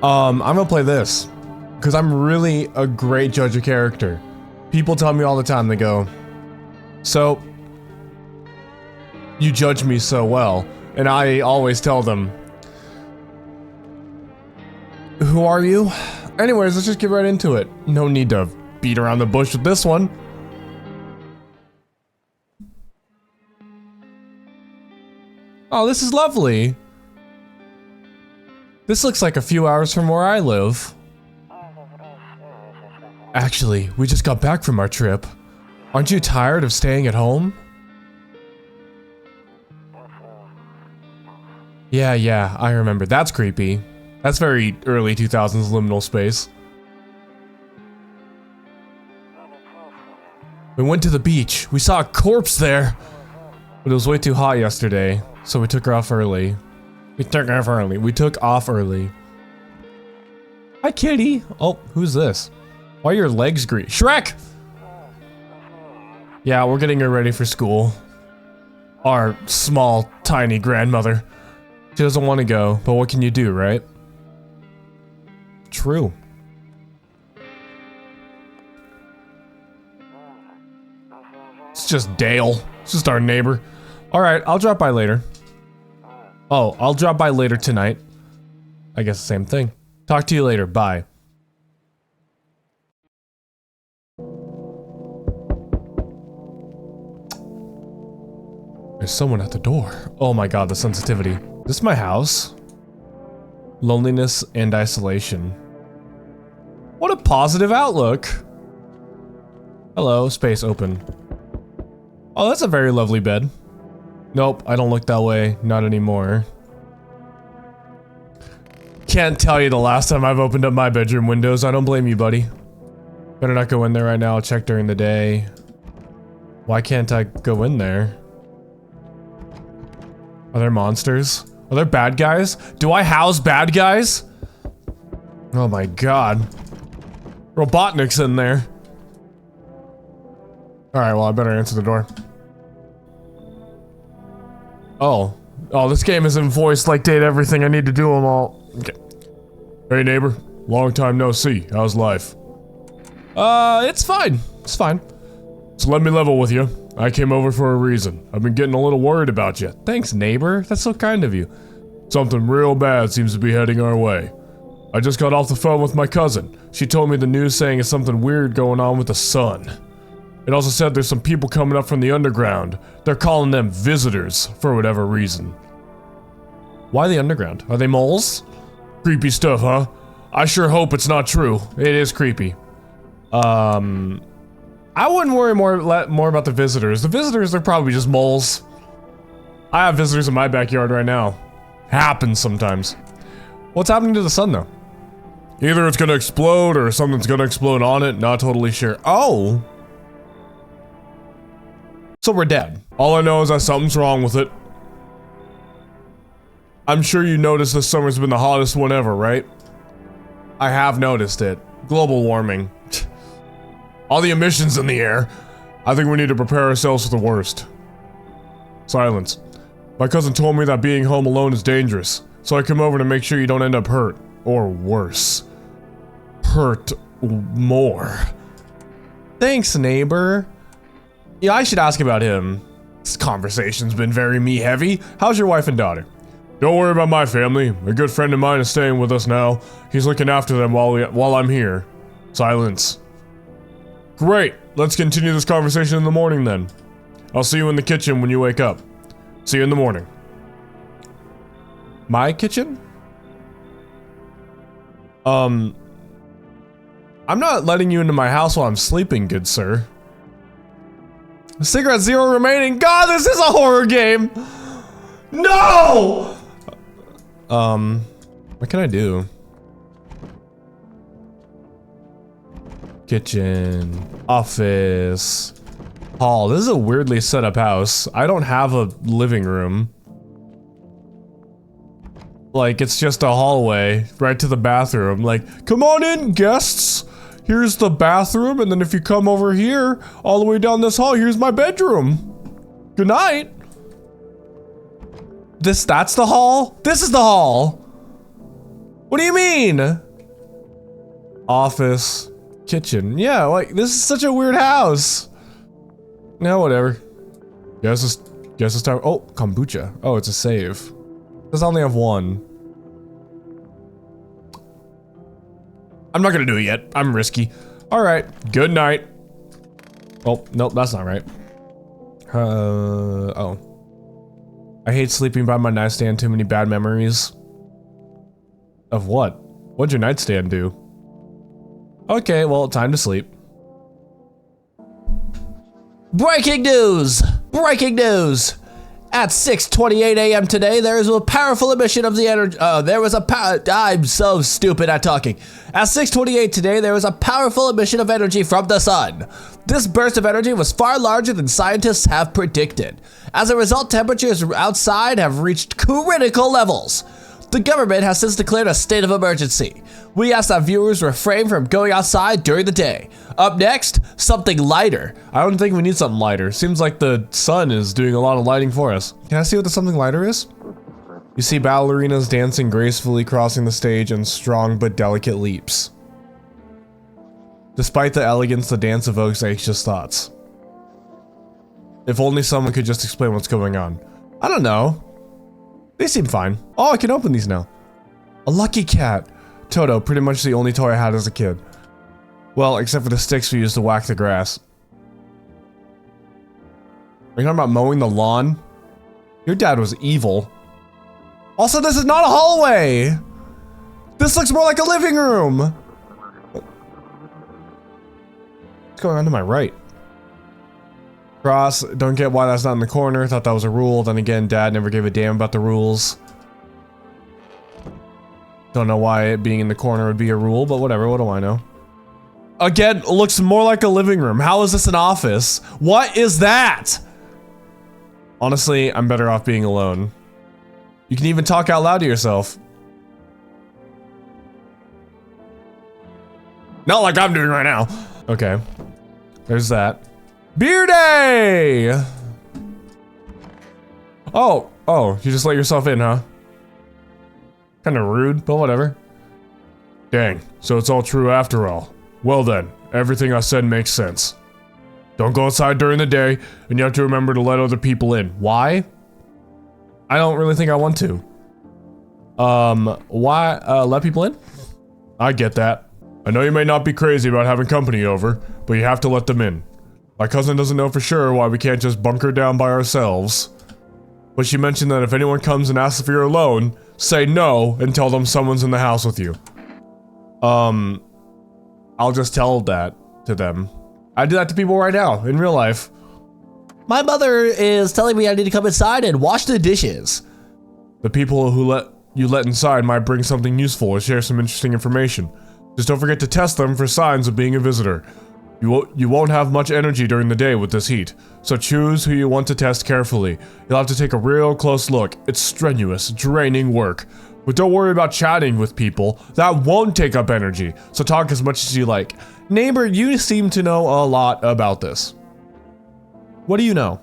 I'm gonna play this because I'm really a great judge of character. People tell me all the time, they go, so you judge me so well, and I always tell them, who are you? Anyways, let's just get right into it. No need to beat around the bush with this one. Oh, this is lovely. This looks like a few hours from where I live. Actually, we just got back from our trip. Aren't you tired of staying at home? Yeah, I remember. That's creepy. That's very early 2000s liminal space. We went to the beach. We saw a corpse there. But it was way too hot yesterday, so we took off early. We took off early. Hi, kitty. Oh, who's this? Why are your legs green? Shrek! Yeah, we're getting her ready for school. Our small, tiny grandmother. She doesn't want to go, but what can you do, right? True. It's just Dale. It's just our neighbor. Alright, I'll drop by later. Oh, I'll drop by later tonight. I guess the same thing. Talk to you later. Bye. There's someone at the door. Oh my god, the sensitivity. This is my house. Loneliness and isolation. What a positive outlook. Hello, space open. Oh, that's a very lovely bed. Nope, I don't look that way. Not anymore. Can't tell you the last time I've opened up my bedroom windows. I don't blame you, buddy. Better not go in there right now. I'll check during the day. Why can't I go in there? Are there monsters? Are there bad guys? Do I house bad guys? Oh my god. Robotnik's in there. Alright, well I better answer the door. Oh, this game isn't voiced like date everything. I need to do them all. Okay. Hey neighbor, long time no see. How's life? It's fine. It's fine. So let me level with you. I came over for a reason. I've been getting a little worried about you. Thanks, neighbor. That's so kind of you. Something real bad seems to be heading our way. I just got off the phone with my cousin. She told me the news saying it's something weird going on with the sun. It also said there's some people coming up from the underground. They're calling them visitors, for whatever reason. Why the underground? Are they moles? Creepy stuff, huh? I sure hope it's not true. It is creepy. I wouldn't worry more about the visitors. The visitors are probably just moles. I have visitors in my backyard right now. Happens sometimes. What's happening to the sun, though? Either it's gonna explode or something's gonna explode on it. Not totally sure. Oh! So we're dead. All I know is that something's wrong with it. I'm sure you noticed this summer's been the hottest one ever, right? I have noticed it. Global warming. All the emissions in the air. I think we need to prepare ourselves for the worst. Silence. My cousin told me that being home alone is dangerous, so I come over to make sure you don't end up hurt. Or worse. Hurt more. Thanks, neighbor. Yeah, I should ask about him. This conversation's been very me-heavy. How's your wife and daughter? Don't worry about my family. A good friend of mine is staying with us now. He's looking after them while I'm here. Silence. Great. Let's continue this conversation in the morning then. I'll see you in the kitchen when you wake up. See you in the morning. My kitchen? I'm not letting you into my house while I'm sleeping, good sir. Cigarette zero remaining. God, this is a horror game. No! What can I do? Kitchen, office, hall. This is a weirdly set up house. I don't have a living room. Like, it's just a hallway right to the bathroom. Like, come on in, guests. Here's the bathroom, and then if you come over here, all the way down this hall, here's my bedroom. Good night. That's the hall? This is the hall. What do you mean? Office, kitchen. Yeah, like this is such a weird house. No, whatever. Guess it's time. Oh, kombucha. Oh, it's a save. Does only have one. I'm not gonna do it yet. I'm risky. All right. Good night. Oh, nope, that's not right. Oh. I hate sleeping by my nightstand. Too many bad memories. Of what? What'd your nightstand do? Okay, well, time to sleep. Breaking news! Breaking news! At 6:28 a.m. today, there is a powerful emission of the energy. I'm so stupid at talking. At 6:28 today, there was a powerful emission of energy from the sun. This burst of energy was far larger than scientists have predicted. As a result, temperatures outside have reached critical levels. The government has since declared a state of emergency. We ask that viewers refrain from going outside during the day. Up next, something lighter. I don't think we need something lighter. Seems like the sun is doing a lot of lighting for us. Can I see what the something lighter is? You see ballerinas dancing gracefully, crossing the stage in strong but delicate leaps. Despite the elegance, the dance evokes anxious thoughts. If only someone could just explain what's going on. I don't know. They seem fine. Oh, I can open these now. A lucky cat. Toto, pretty much the only toy I had as a kid. Well, except for the sticks we used to whack the grass. Are you talking about mowing the lawn? Your dad was evil. Also, this is not a hallway! This looks more like a living room! What's going on to my right? Cross, don't get why that's not in the corner, thought that was a rule, then again, Dad never gave a damn about the rules. Don't know why it being in the corner would be a rule, but whatever, what do I know? Again, looks more like a living room. How is this an office? What is that? Honestly, I'm better off being alone. You can even talk out loud to yourself. Not like I'm doing right now. Okay, there's that. Beer day! Oh, you just let yourself in, huh? Kinda rude, but whatever. Dang, so it's all true after all. Well then, everything I said makes sense. Don't go outside during the day, and you have to remember to let other people in. Why? I don't really think I want to. Why, let people in? I get that. I know you may not be crazy about having company over, but you have to let them in. My cousin doesn't know for sure why we can't just bunker down by ourselves. But she mentioned that if anyone comes and asks if you're alone, say no and tell them someone's in the house with you. I'll just tell that to them. I do that to people right now, in real life. My mother is telling me I need to come inside and wash the dishes. The people who you let inside might bring something useful or share some interesting information. Just don't forget to test them for signs of being a visitor. You won't have much energy during the day with this heat, so choose who you want to test carefully. You'll have to take a real close look. It's strenuous, draining work. But don't worry about chatting with people. That won't take up energy, so talk as much as you like. Neighbor, you seem to know a lot about this. What do you know?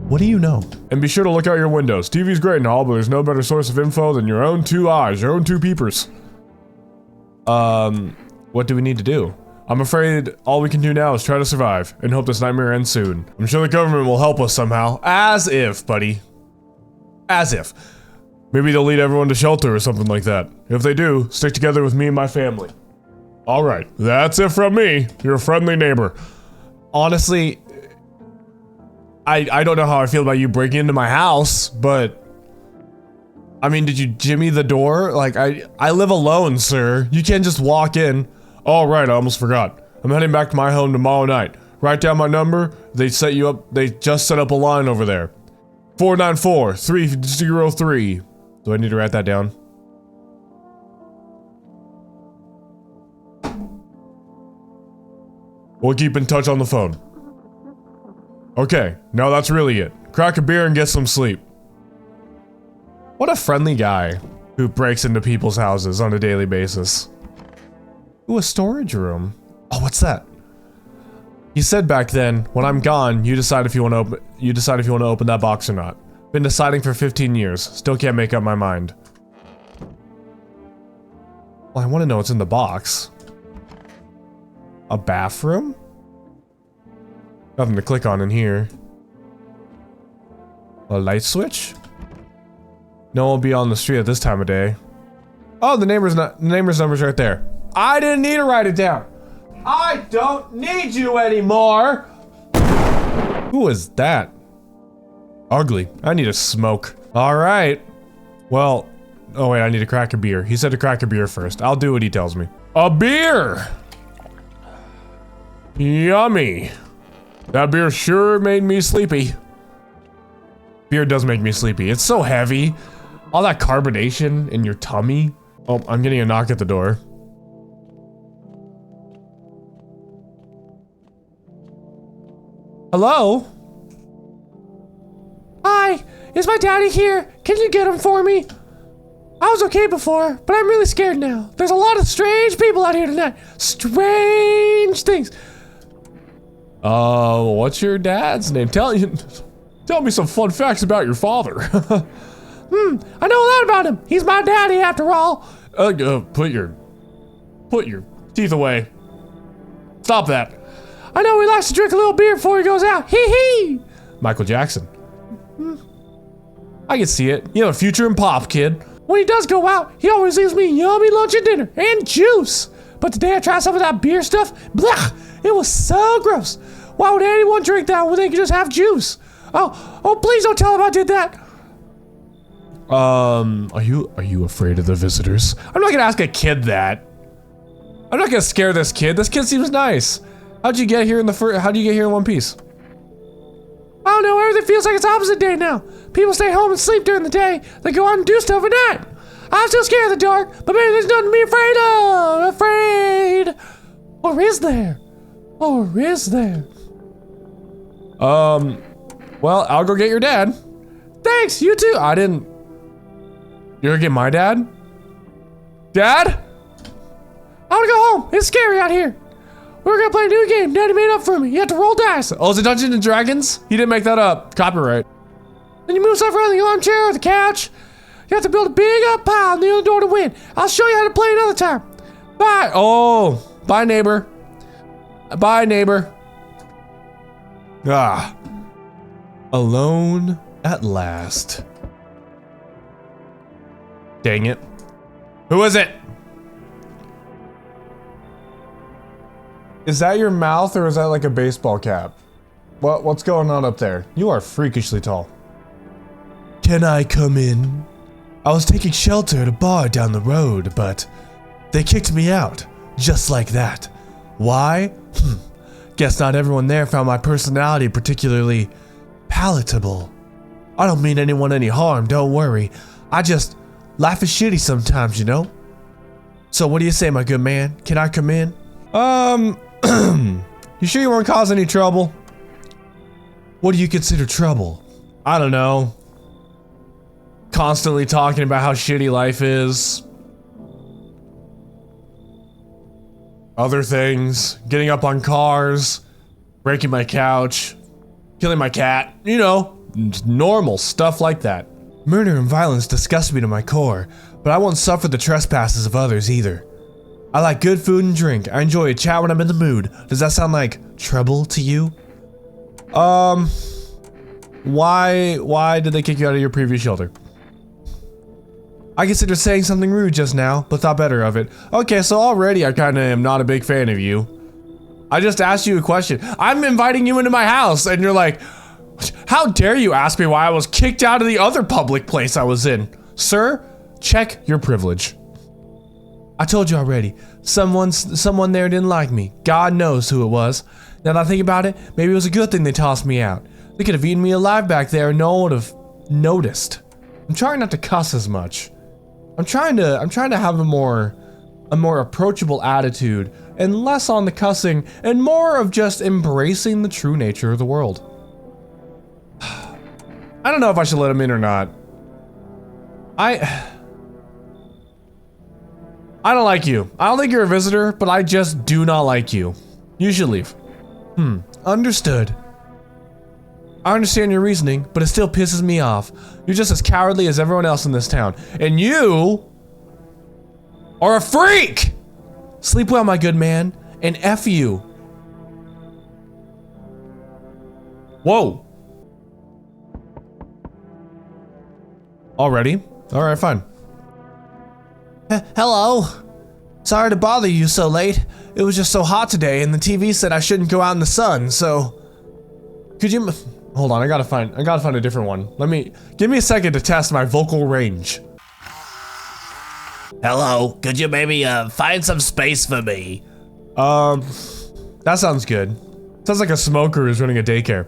What do you know? And be sure to look out your windows. TV's great and all, but there's no better source of info than your own two eyes, your own two peepers. What do we need to do? I'm afraid all we can do now is try to survive and hope this nightmare ends soon. I'm sure the government will help us somehow. As if, buddy. As if. Maybe they'll lead everyone to shelter or something like that. If they do, stick together with me and my family. Alright, that's it from me, your friendly neighbor. Honestly, I don't know how I feel about you breaking into my house, but... I mean, did you jimmy the door? Like, I live alone, sir. You can't just walk in. Oh, right, I almost forgot. I'm heading back to my home tomorrow night. Write down my number. They just set up a line over there. 494-303. Do I need to write that down? We'll keep in touch on the phone. Okay, now that's really it. Crack a beer and get some sleep. What a friendly guy who breaks into people's houses on a daily basis. Ooh, a storage room. Oh, what's that? You said back then, when I'm gone, you decide if you want to open that box or not. Been deciding for 15 years. Still can't make up my mind. Well, I want to know what's in the box. A bathroom? Nothing to click on in here. A light switch? No one will be on the street at this time of day. Oh, the neighbor's number's right there. I didn't need to write it down. I don't need you anymore. Who is that? Ugly. I need a smoke. All right. Well, oh wait, I need to crack a beer. He said to crack a beer first. I'll do what he tells me. A beer! Yummy. That beer sure made me sleepy. Beer does make me sleepy. It's so heavy. All that carbonation in your tummy. Oh, I'm getting a knock at the door. Hello? Hi, is my daddy here? Can you get him for me? I was okay before, but I'm really scared now. There's a lot of strange people out here tonight. Strange things. What's your dad's name? Tell me some fun facts about your father. I know a lot about him. He's my daddy after all. Put your teeth away. Stop that. I know he likes to drink a little beer before he goes out. Hee hee. Michael Jackson. I can see it. You have a future in pop, kid. When he does go out, he always leaves me yummy lunch and dinner and juice. But today I tried some of that beer stuff. Blah! It was so gross. Why would anyone drink that when they could just have juice? Oh, please don't tell him I did that. Are you afraid of the visitors? I'm not gonna ask a kid that. I'm not gonna scare this kid. This kid seems nice. How'd you get here in one piece? I don't know, everything feels like it's opposite day now. People stay home and sleep during the day. They go out and do stuff at night. I'm still scared of the dark, but maybe there's nothing to be afraid of. Afraid. Or is there? Or is there? Well, I'll go get your dad. Thanks, you too. You're gonna get my dad? Dad? I wanna go home. It's scary out here. We're gonna play a new game Daddy made up for me. You have to roll dice. Oh, is it Dungeons and Dragons? He didn't make that up. Copyright. Then you move stuff around the armchair or the couch. You have to build a big up pile near the door to win. I'll show you how to play another time. Bye. Oh, bye, neighbor. Bye, neighbor. Ah. Alone at last. Dang it. Who is it? Is that your mouth or is that like a baseball cap? What's going on up there? You are freakishly tall. Can I come in? I was taking shelter at a bar down the road, but they kicked me out, just like that. Why? Guess not everyone there found my personality particularly palatable. I don't mean anyone any harm, don't worry. I just life is shitty sometimes, you know? So what do you say, my good man? Can I come in? You sure you won't cause any trouble? What do you consider trouble? I don't know. Constantly talking about how shitty life is. Other things. Getting up on cars. Breaking my couch. Killing my cat. You know, normal stuff like that. Murder and violence disgust me to my core, but I won't suffer the trespasses of others either. I like good food and drink. I enjoy a chat when I'm in the mood. Does that sound like trouble to you? Why did they kick you out of your previous shelter? I considered saying something rude just now, but thought better of it. Okay, so already I kinda am not a big fan of you. I just asked you a question. I'm inviting you into my house, and you're like, how dare you ask me why I was kicked out of the other public place I was in? Sir, check your privilege. I told you already, someone there didn't like me. God knows who it was. Now that I think about it, maybe it was a good thing they tossed me out. They could have eaten me alive back there and no one would have noticed. I'm trying not to cuss as much. I'm trying to have a more approachable attitude and less on the cussing and more of just embracing the true nature of the world. I don't know if I should let him in or not. I don't like you. I don't think you're a visitor, but I just do not like you. You should leave. Understood. I understand your reasoning, but it still pisses me off. You're just as cowardly as everyone else in this town. And you or a freak. Sleep well, my good man, and F you. Whoa. Already? All right, fine. Hello. Sorry to bother you so late. It was just so hot today, and the TV said I shouldn't go out in the sun, so... Could you... Hold on, I gotta find a different one. Give me a second to test my vocal range. Hello, could you maybe find some space for me? That sounds good. Sounds like a smoker who's running a daycare.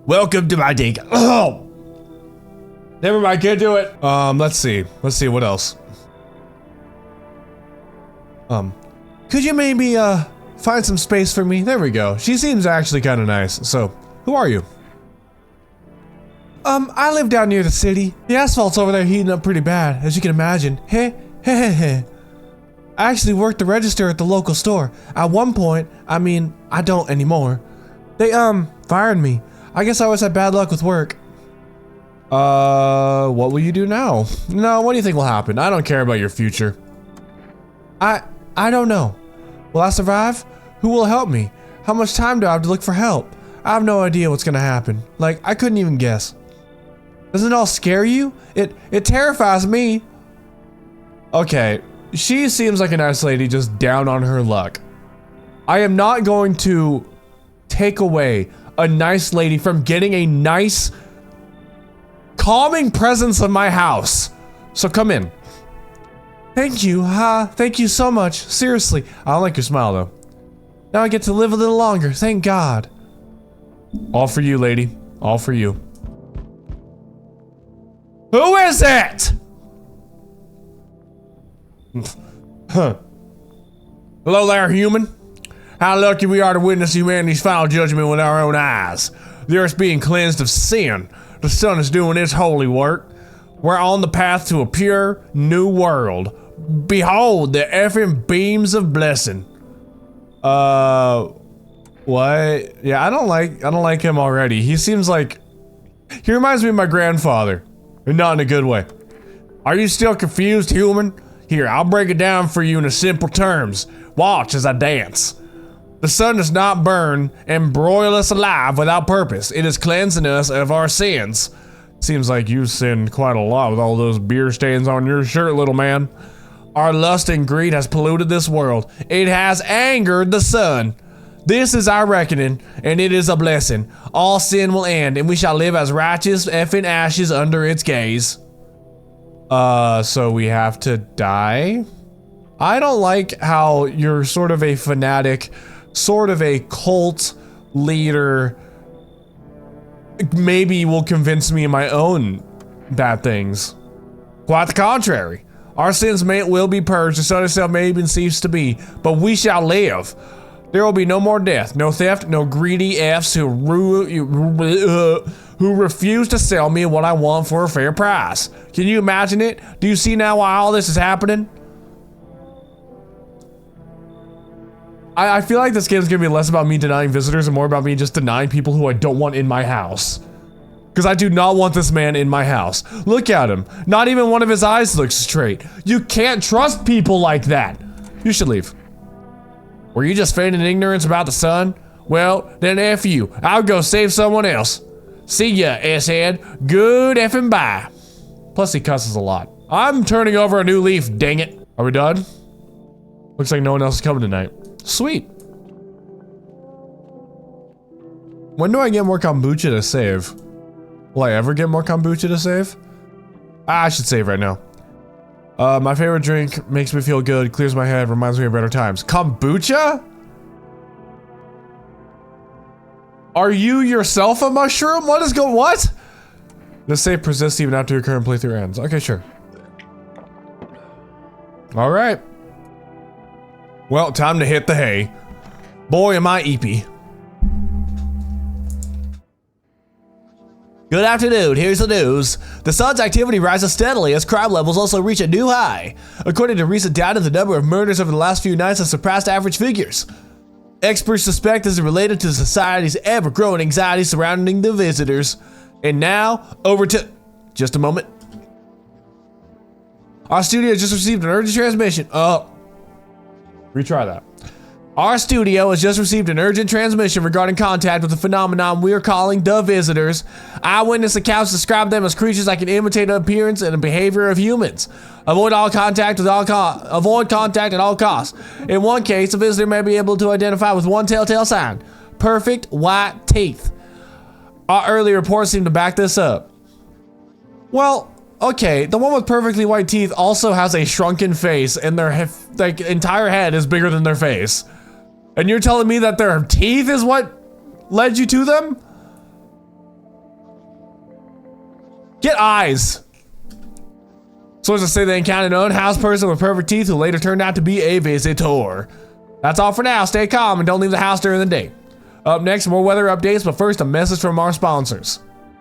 Welcome to my daycare. Oh! Never mind, can't do it. Let's see, what else? Could you maybe, find some space for me? There we go. She seems actually kind of nice. So, who are you? I live down near the city. The asphalt's over there heating up pretty bad, as you can imagine. Heh. I actually worked the register at the local store. At one point, I mean, I don't anymore. They, fired me. I guess I always had bad luck with work. What will you do now? No, what do you think will happen? I don't care about your future. I don't know. Will I survive? Who will help me? How much time do I have to look for help? I have no idea what's gonna happen. Like, I couldn't even guess. Doesn't it all scare you? It terrifies me. Okay, she seems like a nice lady just down on her luck. I am not going to take away a nice lady from getting a nice, calming presence in my house. So come in. Thank you, thank you so much. Seriously, I don't like your smile though. Now I get to live a little longer, thank God. All for you, lady. All for you. Who is it? Huh. Hello there, human. How lucky we are to witness humanity's final judgment with our own eyes. The earth's being cleansed of sin. The sun is doing its holy work. We're on the path to a pure, new world. Behold the effing beams of blessing. What? Yeah, I don't like him already. He seems like... He reminds me of my grandfather. And not in a good way. Are you still confused, human? Here, I'll break it down for you in simple terms. Watch as I dance. The sun does not burn and broil us alive without purpose. It is cleansing us of our sins. Seems like you sinned quite a lot with all those beer stains on your shirt, little man. Our lust and greed has polluted this world. It has angered the sun. This is our reckoning, and it is a blessing. All sin will end, and we shall live as righteous effing ashes under its gaze. So we have to die? I don't like how you're sort of a fanatic, sort of a cult leader. Maybe you will convince me of my own bad things. Quite the contrary. Our sins will be purged, the sun itself may even cease to be, but we shall live. There will be no more death, no theft, no greedy Fs who refuse to sell me what I want for a fair price. Can you imagine it? Do you see now why all this is happening? I feel like this game is gonna be less about me denying visitors and more about me just denying people who I don't want in my house. Because I do not want this man in my house. Look at him. Not even one of his eyes looks straight. You can't trust people like that. You should leave. Were you just feigning ignorance about the sun? Well, then F you. I'll go save someone else. See ya, S-head. Good effing bye. Plus he cusses a lot. I'm turning over a new leaf, dang it. Are we done? Looks like no one else is coming tonight. Sweet. When do I get more kombucha to save? Will I ever get more kombucha to save? I should save right now. My favorite drink makes me feel good, clears my head, reminds me of better times. Kombucha? Are you yourself a mushroom? What? The save persists even after your current playthrough ends. Okay, sure. All right. Well, time to hit the hay. Boy, am I eepy. Good afternoon, here's the news. The sun's activity rises steadily as crime levels also reach a new high. According to recent data, the number of murders over the last few nights has surpassed average figures. Experts suspect this is related to society's ever-growing anxiety surrounding the visitors. And now, over to... Just a moment. Our studio just received an urgent transmission. Retry that. Our studio has just received an urgent transmission regarding contact with a phenomenon we are calling the visitors. Eyewitness accounts describe them as creatures that can imitate the appearance and behavior of humans. Avoid contact at all costs. In one case, a visitor may be able to identify with one telltale sign: perfect white teeth. Our early reports seem to back this up. Well, okay, the one with perfectly white teeth also has a shrunken face, and their entire head is bigger than their face. And you're telling me that their teeth is what led you to them? Get eyes. Sources say they encountered an unhoused person with perfect teeth who later turned out to be a visitor. That's all for now. Stay calm and don't leave the house during the day. Up next, more weather updates, but first a message from our sponsors.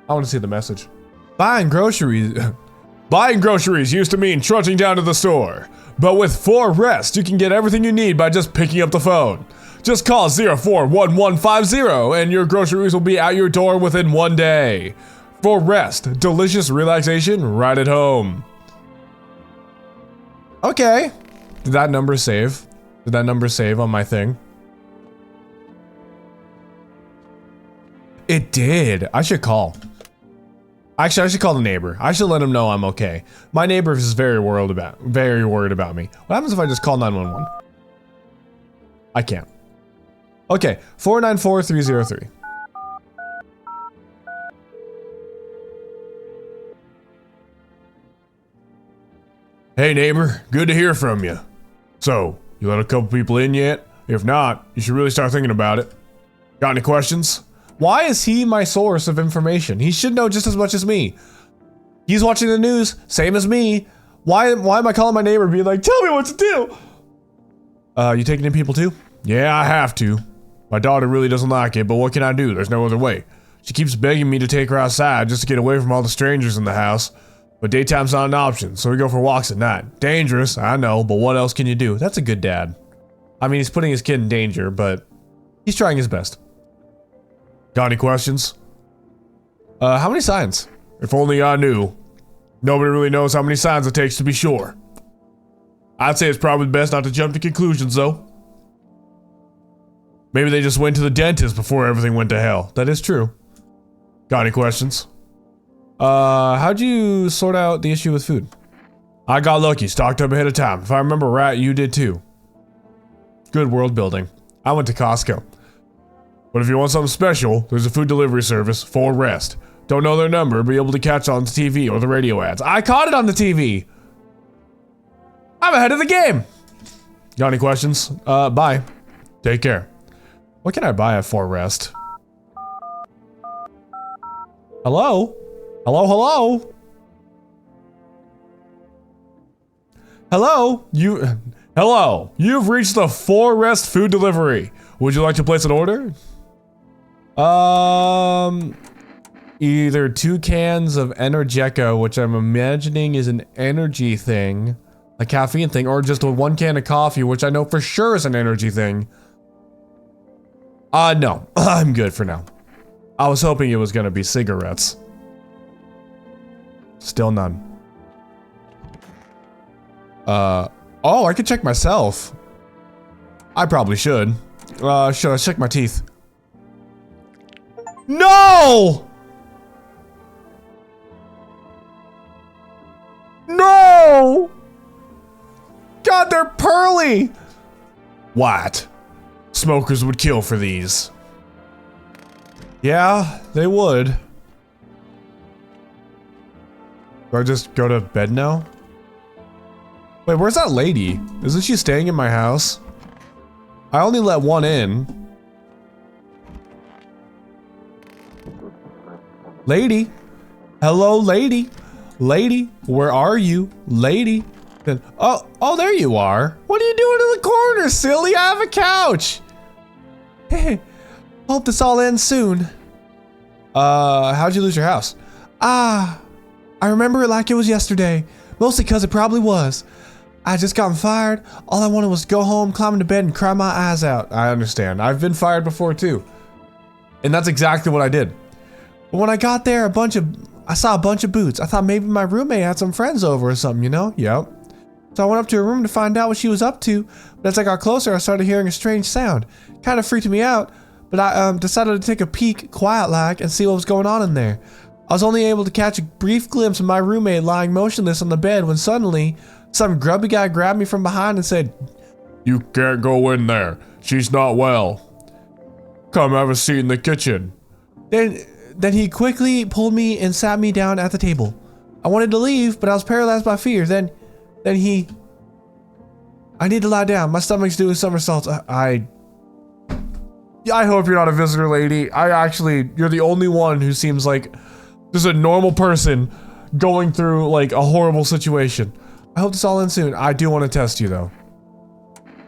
I want to see the message. Buying groceries used to mean trudging down to the store. But with 4Rest, you can get everything you need by just picking up the phone. Just call 041150 and your groceries will be at your door within 1 day. 4Rest, delicious relaxation right at home. Okay. Did that number save? Did that number save on my thing? It did. I should call. Actually, I should call the neighbor. I should let him know I'm okay. My neighbor is very worried about me. What happens if I just call 911? I can't. Okay, 494303. Hey neighbor, good to hear from you. So, you let a couple people in yet? If not, you should really start thinking about it. Got any questions? Why is he my source of information? He should know just as much as me. He's watching the news, same as me. Why am I calling my neighbor and being like, tell me what to do? You taking in people too? Yeah, I have to. My daughter really doesn't like it, but what can I do? There's no other way. She keeps begging me to take her outside just to get away from all the strangers in the house. But daytime's not an option, so we go for walks at night. Dangerous, I know, but what else can you do? That's a good dad. I mean, he's putting his kid in danger, but he's trying his best. Got any questions? How many signs? If only I knew. Nobody really knows how many signs it takes to be sure. I'd say it's probably best not to jump to conclusions, though. Maybe they just went to the dentist before everything went to hell. That is true. Got any questions? How'd you sort out the issue with food? I got lucky, stocked up ahead of time. If I remember right, you did too. Good world building. I went to Costco. But if you want something special, there's a food delivery service, 4Rest. Don't know their number, but be able to catch it on the TV or the radio ads. I caught it on the TV. I'm ahead of the game. Got any questions? Bye. Take care. What can I buy at 4Rest? Hello? Hello, hello? Hello? Hello. You've reached the 4Rest food delivery. Would you like to place an order? Either 2 cans of Energeco, which I'm imagining is an energy thing, a caffeine thing, or just 1 can of coffee, which I know for sure is an energy thing. No, I'm good for now. I was hoping it was gonna be cigarettes. Still none. Oh, I could check myself. I probably should. Should I check my teeth? No! No! God, they're pearly! What? Smokers would kill for these. Yeah, they would. Do I just go to bed now? Wait, where's that lady? Isn't she staying in my house? I only let 1 in. Lady? Hello, lady? Lady, where are you? Lady? Oh, there you are. What are you doing in the corner, silly? I have a couch. Hey, hope this all ends soon. How'd you lose your house? I remember it like it was yesterday. Mostly because it probably was. I just gotten fired. All I wanted was to go home, climb into bed, and cry my eyes out. I understand. I've been fired before too. And that's exactly what I did. But when I got there, a bunch of I saw a bunch of boots. I thought maybe my roommate had some friends over or something, you know? Yep. So I went up to her room to find out what she was up to, but as I got closer, I started hearing a strange sound. Kind of freaked me out, but I decided to take a peek, quiet-like, and see what was going on in there. I was only able to catch a brief glimpse of my roommate lying motionless on the bed when suddenly, some grubby guy grabbed me from behind and said, You can't go in there. She's not well. Come have a seat in the kitchen. Then he quickly pulled me and sat me down at the table. I wanted to leave, but I was paralyzed by fear. Then he... I need to lie down. My stomach's doing somersaults. I hope you're not a visitor, lady. You're the only one who seems like just a normal person going through like a horrible situation. I hope this all ends soon. I do want to test you though.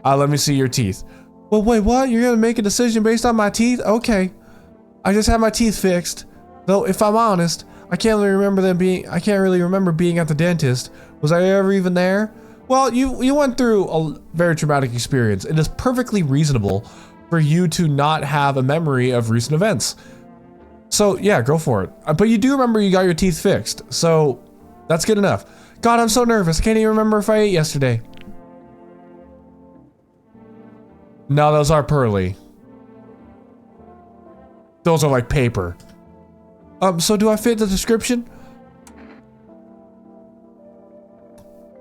Let me see your teeth. Well, wait, what? You're gonna make a decision based on my teeth? Okay. I just had my teeth fixed. Though, if I'm honest, I can't really remember being at the dentist. Was I ever even there? Well, you went through a very traumatic experience. It is perfectly reasonable for you to not have a memory of recent events. So, yeah, go for it. But you do remember you got your teeth fixed. So, that's good enough. God, I'm so nervous. I can't even remember if I ate yesterday. No, those are pearly. Those are like paper. So do I fit the description?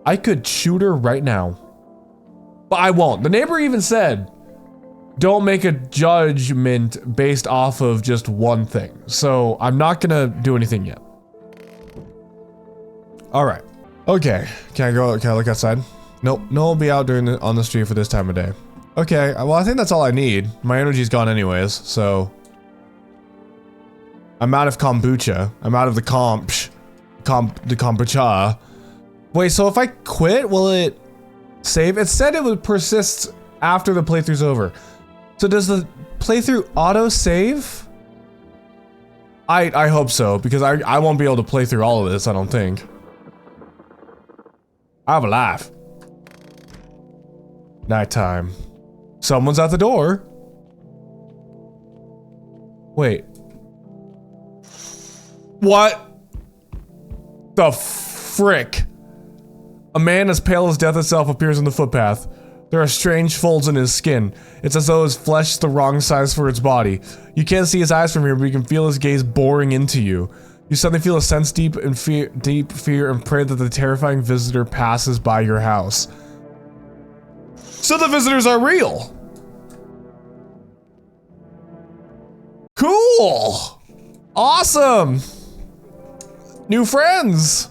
I could shoot her right now. But I won't. The neighbor even said, don't make a judgment based off of just one thing. So I'm not gonna do anything yet. All right. Okay. Can I look outside? Nope. No one will be out on the street for this time of day. Okay. Well, I think that's all I need. My energy's gone anyways, so. I'm out of kombucha. I'm out of the kombucha. Wait, so if I quit, will it save? It said it would persist after the playthrough's over. So does the playthrough auto save? I hope so, because I won't be able to play through all of this, I don't think. I have a life. Nighttime. Someone's at the door. Wait. What the frick? A man as pale as death itself appears in the footpath. There are strange folds in his skin. It's as though his flesh is the wrong size for its body. You can't see his eyes from here, but you can feel his gaze boring into you. You suddenly feel a sense deep fear and pray that the terrifying visitor passes by your house. So the visitors are real. Cool. Awesome. New friends!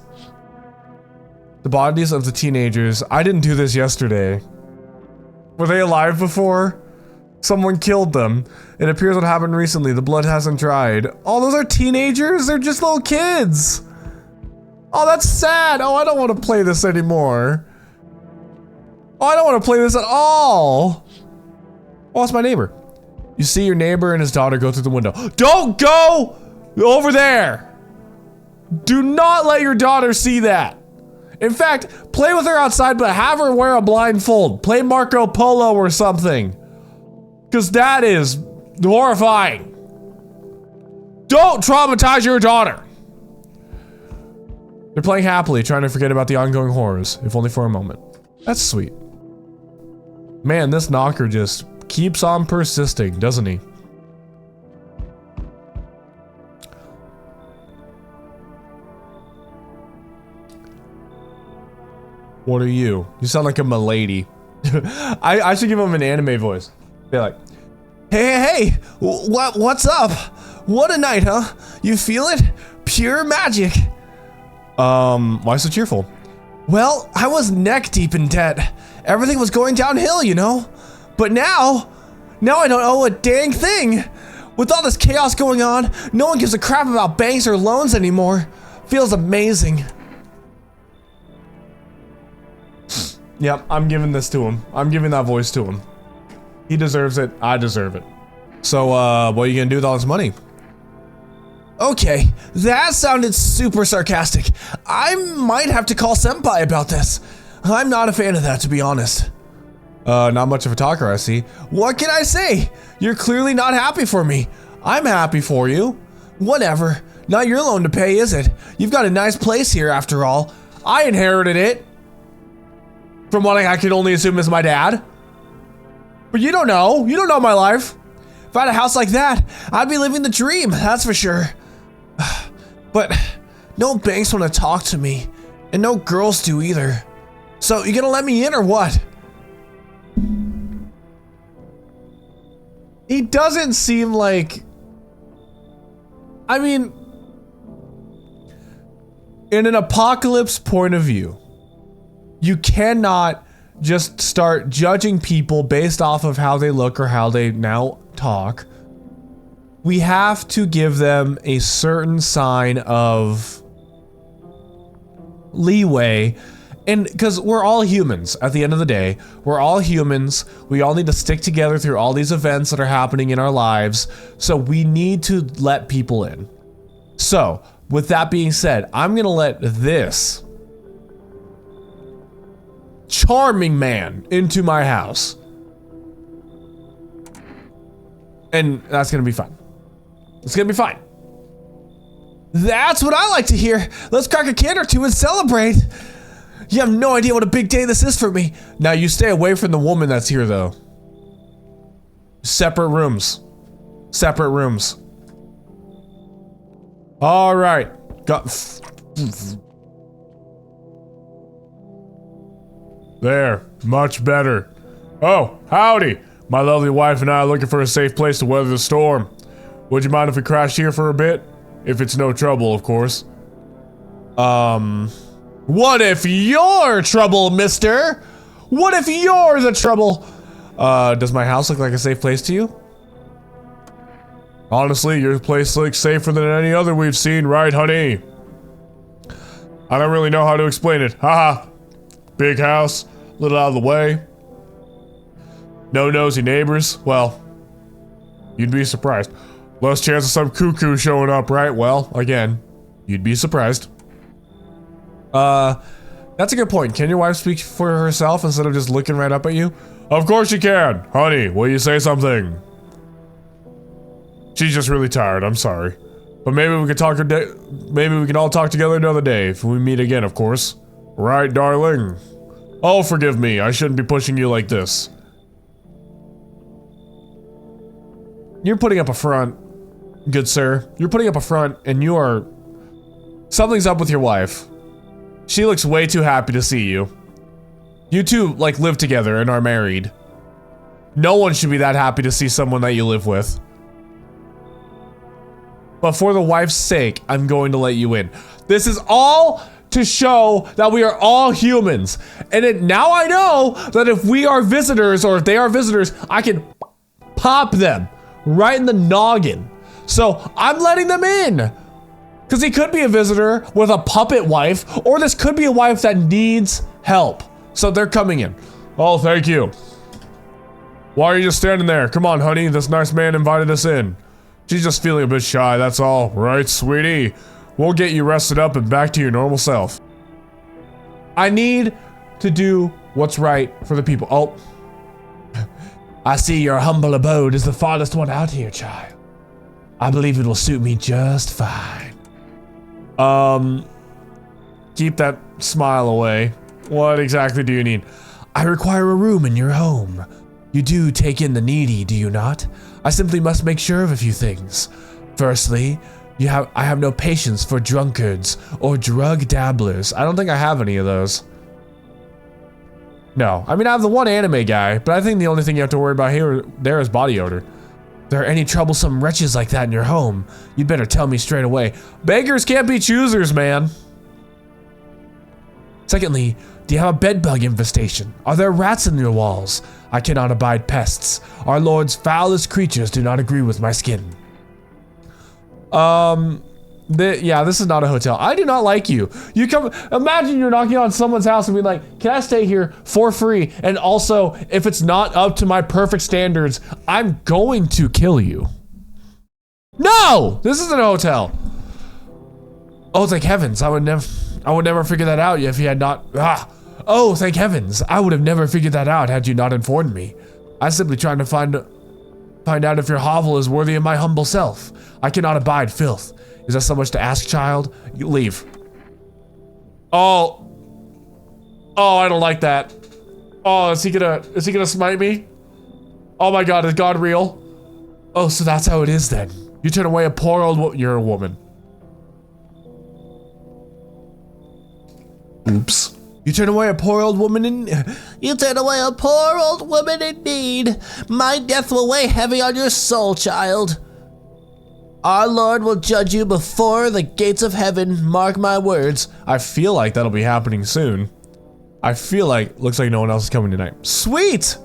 The bodies of the teenagers. I didn't do this yesterday. Were they alive before? Someone killed them. It appears what happened recently. The blood hasn't dried. Oh, those are teenagers? They're just little kids! Oh, that's sad! Oh, I don't want to play this anymore. Oh, I don't want to play this at all! Oh, it's my neighbor. You see your neighbor and his daughter go through the window. Don't go over there! Do not let your daughter see that. In fact, play with her outside, but have her wear a blindfold. Play Marco Polo or something. Because that is horrifying. Don't traumatize your daughter. They're playing happily, trying to forget about the ongoing horrors, if only for a moment. That's sweet. Man, this knocker just keeps on persisting, doesn't he? What are you? You sound like a milady. I should give him an anime voice. Be like, hey, what's up? What a night, huh? You feel it? Pure magic. Why so cheerful? Well, I was neck deep in debt. Everything was going downhill, you know? But now I don't owe a dang thing. With all this chaos going on, no one gives a crap about banks or loans anymore. Feels amazing. Yep, I'm giving this to him. I'm giving that voice to him. He deserves it. I deserve it. So, what are you gonna do with all this money? Okay, that sounded super sarcastic. I might have to call Senpai about this. I'm not a fan of that, to be honest. Not much of a talker, I see. What can I say? You're clearly not happy for me. I'm happy for you. Whatever. Not your loan to pay, is it? You've got a nice place here after all. I inherited it. From what I can only assume is my dad. But you don't know. You don't know my life. If I had a house like that, I'd be living the dream, that's for sure. But no banks want to talk to me. And no girls do either. So you gonna let me in or what? He doesn't seem like... I mean... In an apocalypse point of view, you cannot just start judging people based off of how they look or how they now talk. We have to give them a certain sign of leeway, and because we're all humans at the end of the day, we're all humans. We all need to stick together through all these events that are happening in our lives, so we need to let people in. So with that being said, I'm gonna let this charming man into my house, and that's gonna be fun. It's gonna be fine. That's what I like to hear. Let's crack a can or two and celebrate. You have no idea what a big day this is for me. Now you stay away from the woman that's here though. Separate rooms. Separate rooms. All right. There, much better. Oh, howdy. My lovely wife and I are looking for a safe place to weather the storm. Would you mind if we crashed here for a bit? If it's no trouble, of course. What if you're trouble, mister? What if you're the trouble? Does my house look like a safe place to you? Honestly, your place looks safer than any other we've seen, right, honey? I don't really know how to explain it. Haha. Big house, a little out of the way. No nosy neighbors. Well, you'd be surprised. Less chance of some cuckoo showing up, right? Well, again, you'd be surprised. That's a good point. Can your wife speak for herself instead of just looking right up at you? Of course you can. Honey, will you say something? She's just really tired, I'm sorry. But maybe we could talk maybe we can all talk together another day if we meet again, of course. Right, darling? Oh, forgive me. I shouldn't be pushing you like this. You're putting up a front, good sir. You're putting up a front and you are... Something's up with your wife. She looks way too happy to see you. You two, like, live together and are married. No one should be that happy to see someone that you live with. But for the wife's sake, I'm going to let you in. This is all to show that we are all humans. And now I know that if we are visitors, or if they are visitors, I can pop them right in the noggin. So I'm letting them in. Because he could be a visitor with a puppet wife, or this could be a wife that needs help. So they're coming in. Oh, thank you. Why are you just standing there? Come on, honey. This nice man invited us in. She's just feeling a bit shy, that's all. Right, sweetie? We'll get you rested up and back to your normal self. I need to do what's right for the people. Oh. I see your humble abode is the farthest one out here, child. I believe it will suit me just fine. Keep that smile away. What exactly do you need? I require a room in your home. You do take in the needy, do you not? I simply must make sure of a few things. Firstly, I have no patience for drunkards or drug dabblers. I don't think I have any of those. No, I mean I have the one anime guy, but I think the only thing you have to worry about there is body odor. If there are any troublesome wretches like that in your home, you'd better tell me straight away. Beggars can't be choosers, man. Secondly, do you have a bedbug infestation? Are there rats in your walls? I cannot abide pests. Our Lord's foulest creatures do not agree with my skin. Yeah, this is not a hotel. I do not like you. You come, imagine you're knocking on someone's house and be like, can I stay here for free? And also, if it's not up to my perfect standards, I'm going to kill you. No, this isn't a hotel. Oh, thank heavens. I would never figure that out if you had not, Oh, thank heavens. I would have never figured that out had you not informed me. I'm simply trying to find out if your hovel is worthy of my humble self. I cannot abide filth. Is that so much to ask, child? You leave. Oh. Oh, I don't like that. Oh, is he gonna smite me? Oh my God, is God real? Oh, so that's how it is then. You turn away a poor old you're a woman. Oops. You turn away a poor old woman in- You turn away a poor old woman in need. My death will weigh heavy on your soul, child. Our Lord will judge you before the gates of heaven, mark my words. I feel like that'll be happening soon. I feel like, looks like no one else is coming tonight. Sweet!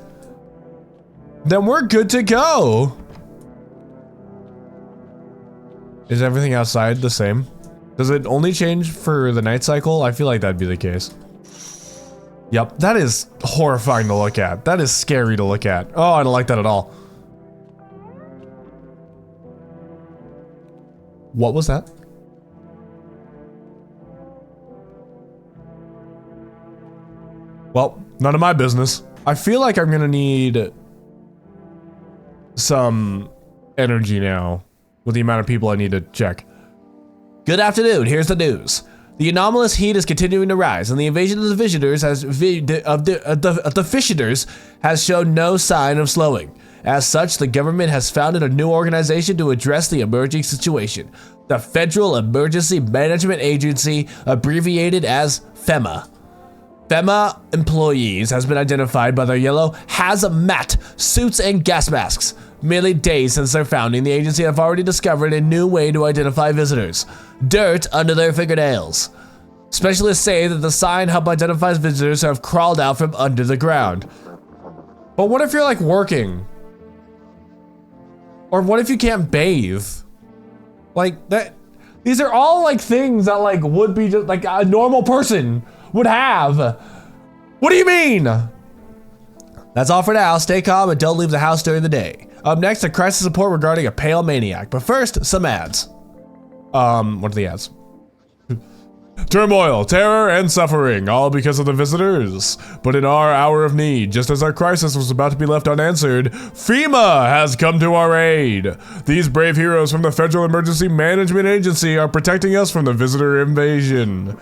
Then we're good to go. Is everything outside the same? Does it only change for the night cycle? I feel like that'd be the case. Yep, that is horrifying to look at. That is scary to look at. Oh, I don't like that at all. What was that? Well, none of my business. I feel like I'm gonna need some energy now with the amount of people I need to check. Good afternoon, here's the news. The anomalous heat is continuing to rise, and the invasion of the visitors has shown no sign of slowing. As such, the government has founded a new organization to address the emerging situation. The Federal Emergency Management Agency, abbreviated as FEMA. FEMA employees has been identified by their yellow hazmat suits and gas masks. Merely days since their founding, the agency have already discovered a new way to identify visitors. Dirt under their fingernails. Specialists say that the sign help identifies visitors who have crawled out from under the ground. But what if you're like working? Or what if you can't bathe? Like that, these are all like things that like would be just like a normal person would have. What do you mean? That's all for now. Stay calm and don't leave the house during the day. Up next, a crisis report regarding a pale maniac. But first, some ads. What are the ads? Turmoil, terror, and suffering, all because of the visitors. But in our hour of need, just as our crisis was about to be left unanswered, FEMA has come to our aid. These brave heroes from the Federal Emergency Management Agency are protecting us from the visitor invasion.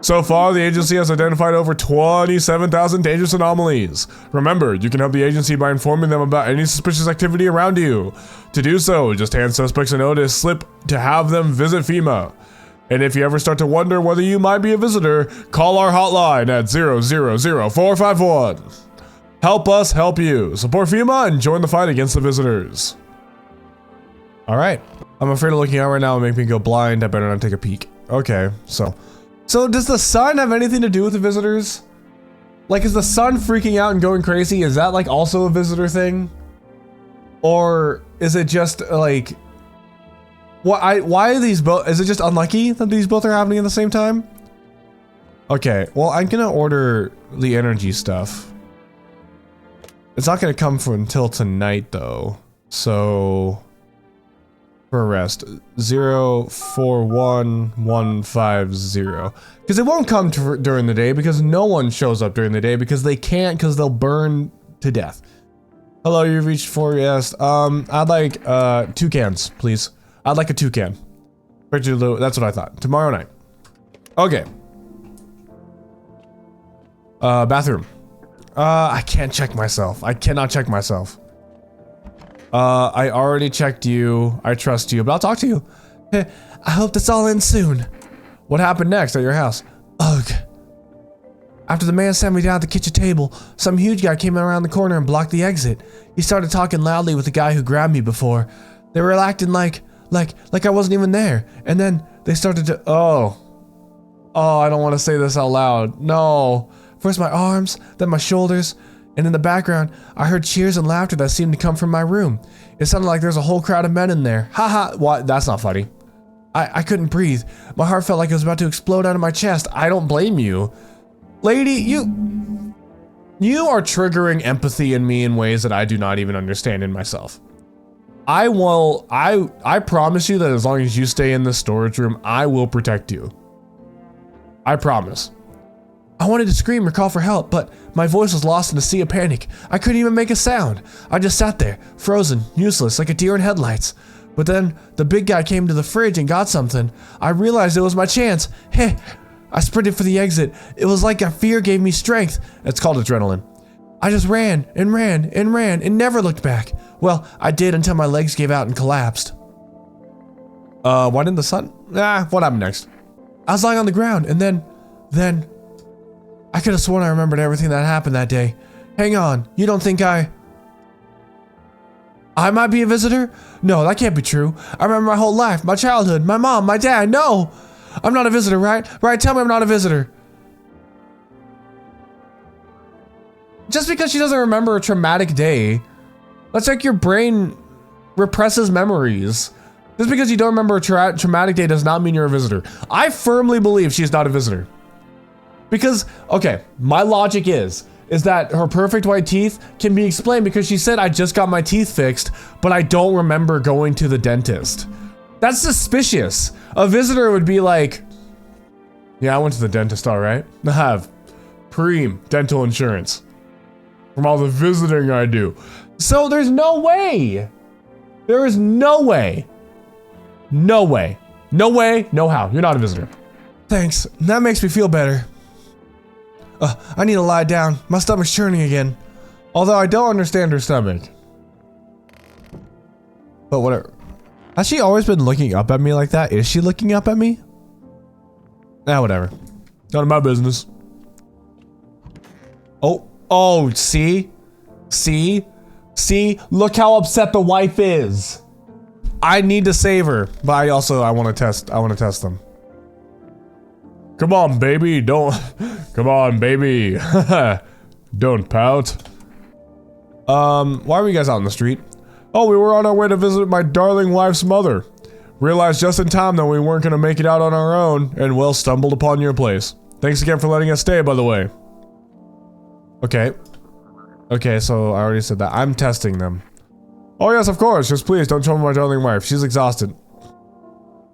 So far, the agency has identified over 27,000 dangerous anomalies. Remember, you can help the agency by informing them about any suspicious activity around you. To do so, just hand suspects a notice slip to have them visit FEMA. And if you ever start to wonder whether you might be a visitor, call our hotline at 000451. Help us help you. Support FEMA and join the fight against the visitors. All right. I'm afraid of looking out right now and make me go blind. I better not take a peek. Okay, so does the sun have anything to do with the visitors? Like, is the sun freaking out and going crazy? Is that like also a visitor thing? Or is it just like, why are these both, is it just unlucky that these both are happening at the same time? Okay, well, I'm gonna order the energy stuff. It's not gonna come for until tonight though. So, for a rest, 041150. Because it won't come during the day because no one shows up during the day because they can't, because they'll burn to death. Hello, you've reached 4 yes. I'd like 2 cans, please. I'd like a 2 can. That's what I thought. Tomorrow night. Okay. Bathroom. I can't check myself. I cannot check myself. I already checked you. I trust you, but I'll talk to you. I hope this all ends soon. What happened next at your house? Ugh. After the man sat me down at the kitchen table, some huge guy came around the corner and blocked the exit. He started talking loudly with the guy who grabbed me before. They were acting like I wasn't even there. And then they started to, oh, I don't want to say this out loud. No. First my arms, then my shoulders, and in the background, I heard cheers and laughter that seemed to come from my room. It sounded like there's a whole crowd of men in there. Haha, what? That's not funny. I couldn't breathe. My heart felt like it was about to explode out of my chest. I don't blame you. Lady, you are triggering empathy in me in ways that I do not even understand in myself. I promise you that as long as you stay in this storage room, I will protect you. I promise. I wanted to scream or call for help, but my voice was lost in a sea of panic. I couldn't even make a sound. I just sat there, frozen, useless, like a deer in headlights. But then the big guy came to the fridge and got something. I realized it was my chance. Hey, I sprinted for the exit. It was like a fear gave me strength. It's called adrenaline. I just ran and ran and ran and never looked back. Well, I did until my legs gave out and collapsed. Why didn't the sun? What happened next? I was lying on the ground and then, I could have sworn I remembered everything that happened that day. Hang on, you don't think I might be a visitor? No, that can't be true. I remember my whole life, my childhood, my mom, my dad. No, I'm not a visitor, right? Right, tell me I'm not a visitor. Just because she doesn't remember a traumatic day, that's like your brain represses memories. Just because you don't remember a traumatic day does not mean you're a visitor. I firmly believe she's not a visitor. Because, okay, my logic is that her perfect white teeth can be explained because she said, I just got my teeth fixed, but I don't remember going to the dentist. That's suspicious. A visitor would be like, yeah, I went to the dentist, all right. I have Preem dental insurance from all the visiting I do. So there's no way. There is no way. No way. No way, no how. You're not a visitor. Thanks. That makes me feel better. I need to lie down. My stomach's churning again. Although I don't understand her stomach. But whatever. Has she always been looking up at me like that? Is she looking up at me? Whatever. None of my business. Oh, see? See? Look how upset the wife is. I need to save her, but I want to test them. Come on, baby, come on, baby. Don't pout. Why were you guys out in the street? Oh, we were on our way to visit my darling wife's mother. Realized just in time that we weren't gonna make it out on our own, and well, stumbled upon your place. Thanks again for letting us stay, by the way. Okay, so I already said that. I'm testing them. Oh yes, of course, just please don't trouble my darling wife. She's exhausted.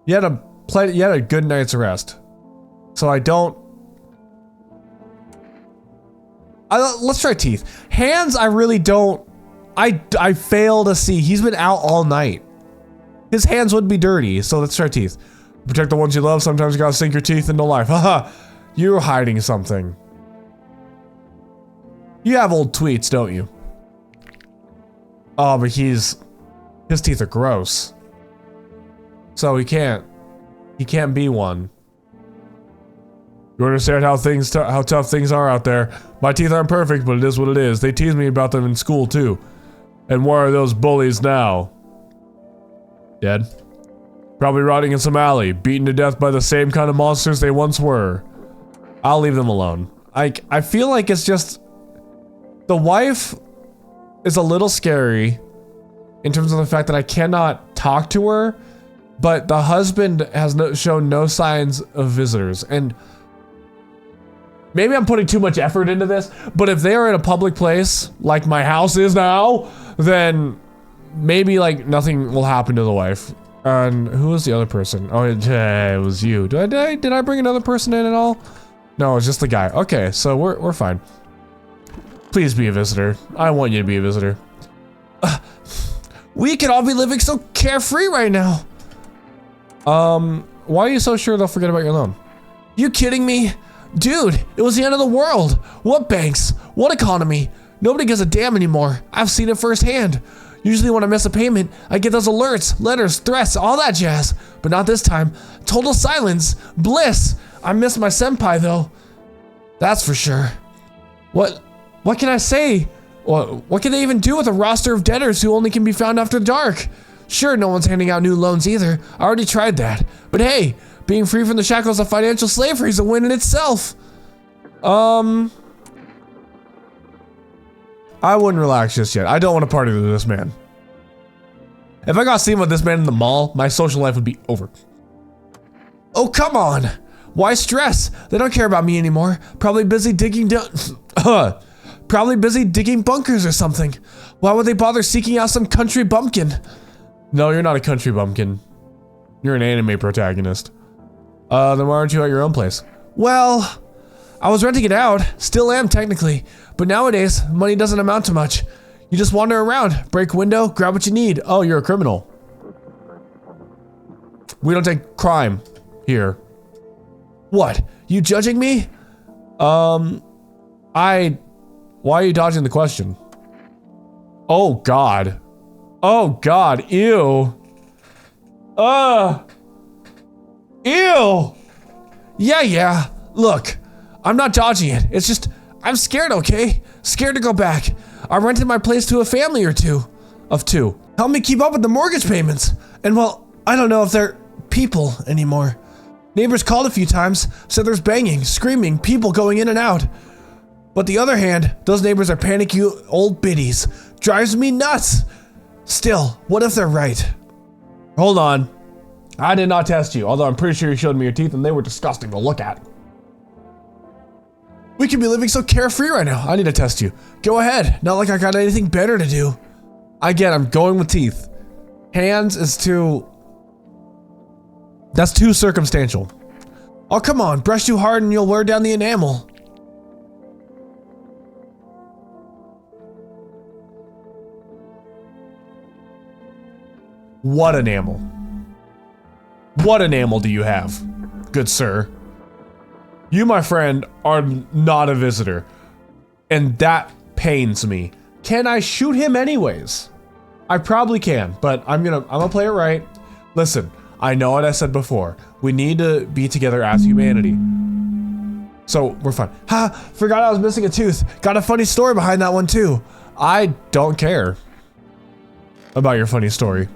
You had a good night's rest. So I don't... let's try teeth. Hands, I really don't... I fail to see. He's been out all night. His hands would be dirty, so let's try teeth. Protect the ones you love, sometimes you gotta sink your teeth into life. Haha, you're hiding something. You have old tweets, don't you? Oh, but his teeth are gross. So he can't be one. You understand how tough things are out there. My teeth aren't perfect, but it is what it is. They tease me about them in school too. And where are those bullies now? Dead? Probably rotting in some alley, beaten to death by the same kind of monsters they once were. I'll leave them alone. I feel like it's just... The wife is a little scary in terms of the fact that I cannot talk to her, but the husband has shown no signs of visitors. And maybe I'm putting too much effort into this, but if they are in a public place, like my house is now, then maybe like nothing will happen to the wife. And who was the other person? Oh, it was you. Did I bring another person in at all? No, it's just the guy. Okay, so we're fine. Please be a visitor. I want you to be a visitor. We could all be living so carefree right now. Why are you so sure they'll forget about your loan? You kidding me? Dude, it was the end of the world. What banks? What economy? Nobody gives a damn anymore. I've seen it firsthand. Usually when I miss a payment, I get those alerts, letters, threats, all that jazz. But not this time. Total silence. Bliss. I miss my senpai though. That's for sure. What can I say? What can they even do with a roster of debtors who only can be found after dark? Sure, no one's handing out new loans either. I already tried that. But hey, being free from the shackles of financial slavery is a win in itself. I wouldn't relax just yet. I don't want to party with this man. If I got seen with this man in the mall, my social life would be over. Oh, come on. Why stress? They don't care about me anymore. Probably busy digging Probably busy digging bunkers or something. Why would they bother seeking out some country bumpkin? No, you're not a country bumpkin. You're an anime protagonist. Then why aren't you at your own place? Well, I was renting it out. Still am, technically. But nowadays, money doesn't amount to much. You just wander around, break window, grab what you need. Oh, you're a criminal. We don't take crime here. What? You judging me? Why are you dodging the question? Oh God. Oh God, ew. Ew. Yeah. Look, I'm not dodging it. It's just, I'm scared, okay? Scared to go back. I rented my place to a family of two. Help me keep up with the mortgage payments. And well, I don't know if they're people anymore. Neighbors called a few times, said there's banging, screaming, people going in and out. But the other hand, those neighbors are panicky old biddies. Drives me nuts. Still, what if they're right? Hold on. I did not test you, although I'm pretty sure you showed me your teeth and they were disgusting to look at. We could be living so carefree right now. I need to test you. Go ahead. Not like I got anything better to do. Again, I'm going with teeth. Hands is too... That's too circumstantial. Oh, come on. Brush too hard and you'll wear down the enamel. What enamel? What enamel do you have, good sir? You, my friend, are not a visitor. And that pains me. Can I shoot him anyways? I probably can, but I'm gonna play it right. Listen, I know what I said before. We need to be together as humanity. So, we're fine. Ha! Forgot I was missing a tooth. Got a funny story behind that one too. I don't care about your funny story.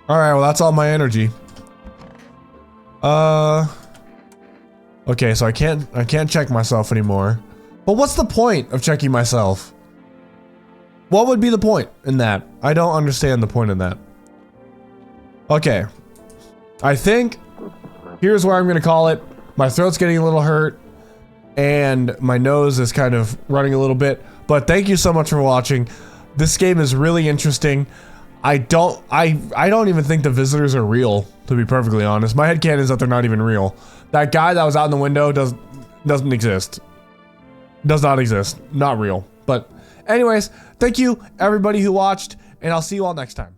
Alright, well that's all my energy. Okay, so I can't check myself anymore. But what's the point of checking myself? What would be the point in that? I don't understand the point in that. Okay. I think here's where I'm gonna call it. My throat's getting a little hurt and my nose is kind of running a little bit. But thank you so much for watching. This game is really interesting. I don't even think the visitors are real, to be perfectly honest. My headcanon is that they're not even real. That guy that was out in the window doesn't exist. Does not exist. Not real. But anyways, thank you everybody who watched, and I'll see you all next time.